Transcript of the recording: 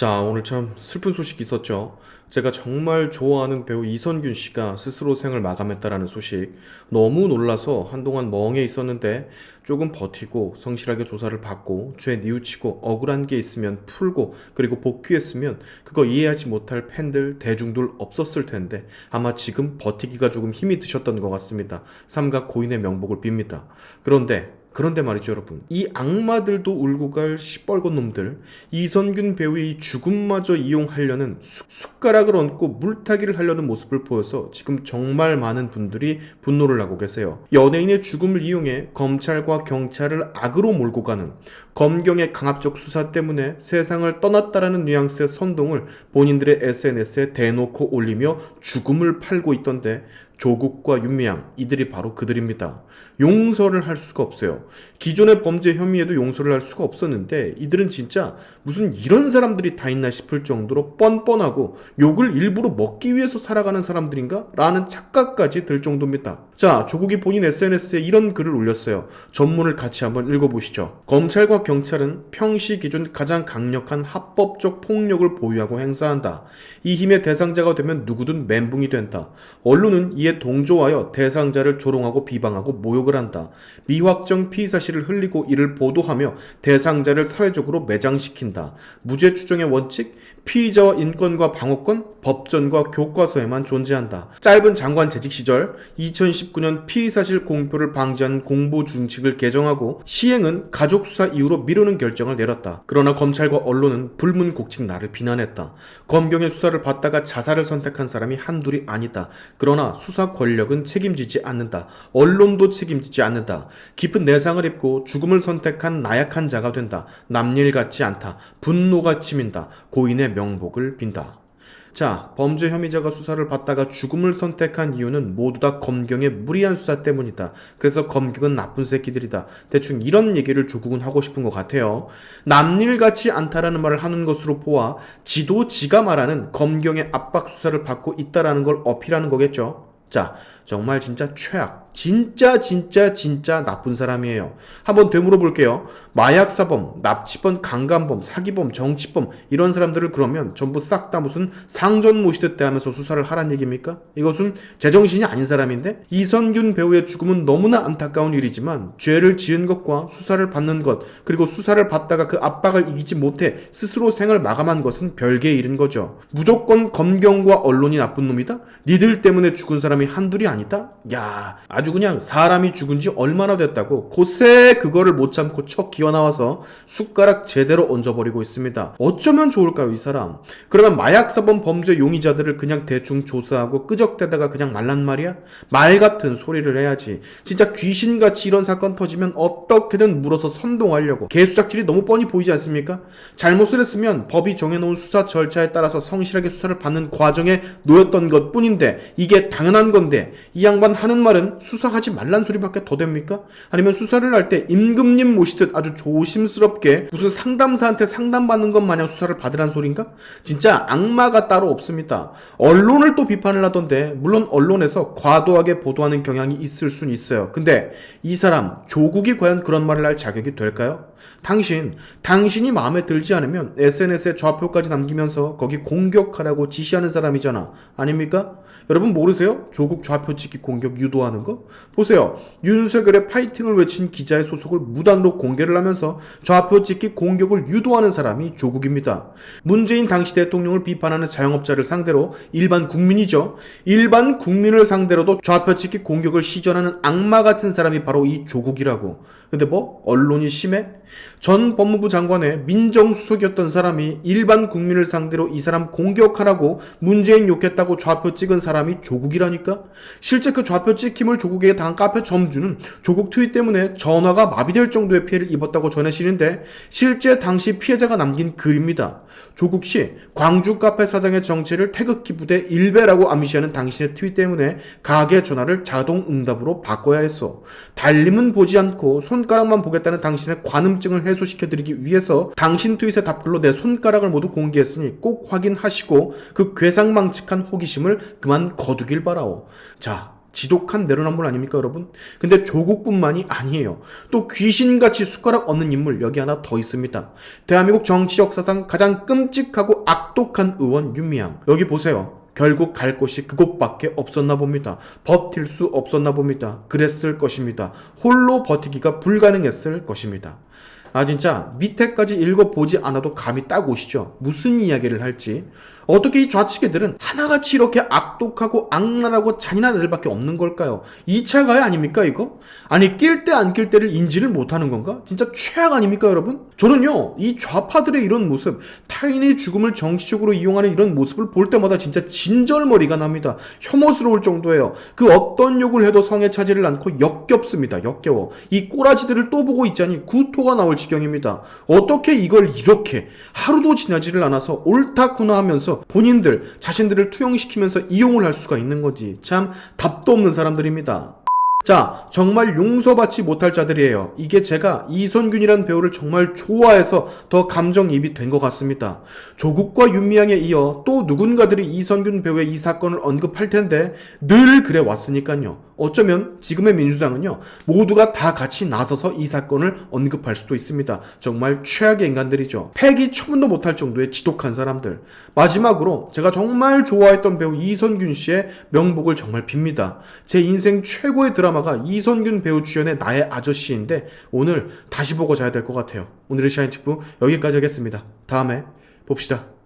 자, 오늘 참 슬픈 소식이 있었죠. 제가 정말 좋아하는 배우 이선균 씨가 스스로 생을 마감했다라는 소식. 너무 놀라서 한동안 멍해 있었는데 조금 버티고 성실하게 조사를 받고 죄 뉘우치고 억울한 게 있으면 풀고 그리고 복귀했으면 그거 이해하지 못할 팬들, 대중들 없었을 텐데 아마 지금 버티기가 조금 힘이 드셨던 것 같습니다. 삼가 고인의 명복을 빕니다. 그런데 말이죠, 여러분. 이 악마들도 울고 갈 시뻘건 놈들, 이선균 배우의 죽음마저 이용하려는 숟가락을 얹고 물타기를 하려는 모습을 보여서 지금 정말 많은 분들이 분노를 하고 계세요. 연예인의 죽음을 이용해 검찰과 경찰을 악으로 몰고 가는 검경의 강압적 수사 때문에 세상을 떠났다라는 뉘앙스의 선동을 본인들의 SNS에 대놓고 올리며 죽음을 팔고 있던데 조국과 윤미향 이들이 바로 그들입니다. 용서를 할 수가 없어요. 기존의 범죄 혐의에도 용서를 할 수가 없었는데 이들은 진짜 무슨 이런 사람들이 다 있나 싶을 정도로 뻔뻔하고 욕을 일부러 먹기 위해서 살아가는 사람들인가? 라는 착각까지 들 정도입니다. 자, 조국이 본인 SNS에 이런 글을 올렸어요. 전문을 같이 한번 읽어보시죠. 검찰과 경찰은 평시 기준 가장 강력한 합법적 폭력을 보유하고 행사한다. 이 힘의 대상자가 되면 누구든 멘붕이 된다. 언론은 이에 동조하여 대상자를 조롱하고 비방하고 모욕을 한다. 미확정 피의 사실을 흘리고 이를 보도하며 대상자를 사회적으로 매장시킨다. 무죄 추정의 원칙, 피의자와 인권과 방어권, 법전과 교과서에만 존재한다. 짧은 장관 재직 시절 2019년 피의사실 공표를 방지한 공보준칙을 개정하고 시행은 가족수사 이후로 미루는 결정을 내렸다. 그러나 검찰과 언론은 불문곡칙 나를 비난했다. 검경의 수사를 받다가 자살을 선택한 사람이 한둘이 아니다. 그러나 수사 권력은 책임지지 않는다. 언론도 책임지지 않는다. 깊은 내상을 입고 죽음을 선택한 나약한 자가 된다. 남일 같지 않다. 분노가 치민다. 고인의 명복을 빈다. 자, 범죄 혐의자가 수사를 받다가 죽음을 선택한 이유는 모두 다 검경의 무리한 수사 때문이다. 그래서 검경은 나쁜 새끼들이다. 대충 이런 얘기를 조국은 하고 싶은 것 같아요. 남일 같지 않다라는 말을 하는 것으로 보아 지가 말하는 검경의 압박 수사를 받고 있다라는 걸 어필하는 거겠죠. 자, 정말 진짜 최악. 진짜 나쁜 사람이에요. 한번 되물어 볼게요. 마약사범, 납치범, 강간범, 사기범, 정치범 이런 사람들을 그러면 전부 싹 다 무슨 상전 모시듯 대하면서 수사를 하란 얘기입니까? 이것은 제정신이 아닌 사람인데 이선균 배우의 죽음은 너무나 안타까운 일이지만 죄를 지은 것과 수사를 받는 것 그리고 수사를 받다가 그 압박을 이기지 못해 스스로 생을 마감한 것은 별개의 일인 거죠. 무조건 검경과 언론이 나쁜 놈이다? 니들 때문에 죽은 사람이 한둘이 아니다? 야, 아주 그냥 사람이 죽은 지 얼마나 됐다고 곧새 그거를 못 참고 척 기어나와서 숟가락 제대로 얹어버리고 있습니다. 어쩌면 좋을까요, 이 사람? 그러면 마약사범 범죄 용의자들을 그냥 대충 조사하고 끄적대다가 그냥 말란 말이야? 말 같은 소리를 해야지. 진짜 귀신같이 이런 사건 터지면 어떻게든 물어서 선동하려고 개수작질이 너무 뻔히 보이지 않습니까? 잘못을 했으면 법이 정해놓은 수사 절차에 따라서 성실하게 수사를 받는 과정에 놓였던 것 뿐인데 이게 당연한 건데 이 양반 하는 말은 수사하지 말란 소리밖에 더 됩니까? 아니면 수사를 할 때 임금님 모시듯 아주 조심스럽게 무슨 상담사한테 상담받는 것 마냥 수사를 받으란 소린가? 진짜 악마가 따로 없습니다. 언론을 또 비판을 하던데 물론 언론에서 과도하게 보도하는 경향이 있을 수는 있어요. 근데 이 사람 조국이 과연 그런 말을 할 자격이 될까요? 당신이 마음에 들지 않으면 SNS에 좌표까지 남기면서 거기 공격하라고 지시하는 사람이잖아. 아닙니까? 여러분 모르세요? 조국 좌표 찍기 공격 유도하는 거? 보세요. 윤석열의 파이팅을 외친 기자의 소속을 무단으로 공개를 하면서 좌표 찍기 공격을 유도하는 사람이 조국입니다. 문재인 당시 대통령을 비판하는 자영업자를 상대로 일반 국민이죠. 일반 국민을 상대로도 좌표 찍기 공격을 시전하는 악마 같은 사람이 바로 이 조국이라고. 근데 뭐? 언론이 심해? 전 법무부 장관의 민정수석이었던 사람이 일반 국민을 상대로 이 사람 공격하라고 문재인 욕했다고 좌표 찍은 사람이 조국이라니까? 실제 그 좌표 찍힘을 조국에게 당한 카페 점주는 조국 트윗 때문에 전화가 마비될 정도의 피해를 입었다고 전해지는데 실제 당시 피해자가 남긴 글입니다. 조국씨, 광주 카페 사장의 정체를 태극기 부대 일베라고 암시하는 당신의 트윗 때문에 가게 전화를 자동 응답으로 바꿔야 했어. 달림은 보지 않고 손가락만 보겠다는 당신의 관음증을 해소시켜드리기 위해서 당신 트윗의 답글로 내 손가락을 모두 공개했으니 꼭 확인하시고 그 괴상망측한 호기심을 그만 거두길 바라오. 자, 지독한 내로남불 아닙니까 여러분? 근데 조국뿐만이 아니에요. 또 귀신같이 숟가락 얹는 인물 여기 하나 더 있습니다. 대한민국 정치 역사상 가장 끔찍하고 악독한 의원 윤미향. 여기 보세요. 결국 갈 곳이 그곳밖에 없었나 봅니다. 버틸 수 없었나 봅니다. 그랬을 것입니다. 홀로 버티기가 불가능했을 것입니다. 진짜 밑에까지 읽어보지 않아도 감이 딱 오시죠? 무슨 이야기를 할지. 어떻게 이 좌측애들은 하나같이 이렇게 악독하고 악랄하고 잔인한 애들밖에 없는 걸까요? 2차 가해 아닙니까 이거? 아니 낄 때 안 낄 때를 인지를 못하는 건가? 진짜 최악 아닙니까 여러분? 저는요 이 좌파들의 이런 모습, 타인의 죽음을 정치적으로 이용하는 이런 모습을 볼 때마다 진짜 진절머리가 납니다. 혐오스러울 정도예요. 그 어떤 욕을 해도 성에 차지를 않고 역겹습니다. 역겨워. 이 꼬라지들을 또 보고 있자니 구토가 나올 지경입니다. 어떻게 이걸 이렇게 하루도 지나지를 않아서 옳다구나 하면서 본인들 자신들을 투영시키면서 이용을 할 수가 있는 거지. 참 답도 없는 사람들입니다. 자, 정말 용서받지 못할 자들이에요. 이게 제가 이선균이라는 배우를 정말 좋아해서 더 감정이입이 된 것 같습니다. 조국과 윤미향에 이어 또 누군가들이 이선균 배우의 이 사건을 언급할 텐데 늘 그래 왔으니까요. 어쩌면 지금의 민주당은요 모두가 다 같이 나서서 이 사건을 언급할 수도 있습니다. 정말 최악의 인간들이죠. 패기 처분도 못할 정도의 지독한 사람들. 마지막으로 제가 정말 좋아했던 배우 이선균 씨의 명복을 정말 빕니다. 제 인생 최고의 드라마가 이선균 배우 주연의 나의 아저씨인데 오늘 다시 보고 자야 될 것 같아요. 오늘의 샤인티프 여기까지 하겠습니다. 다음에 봅시다.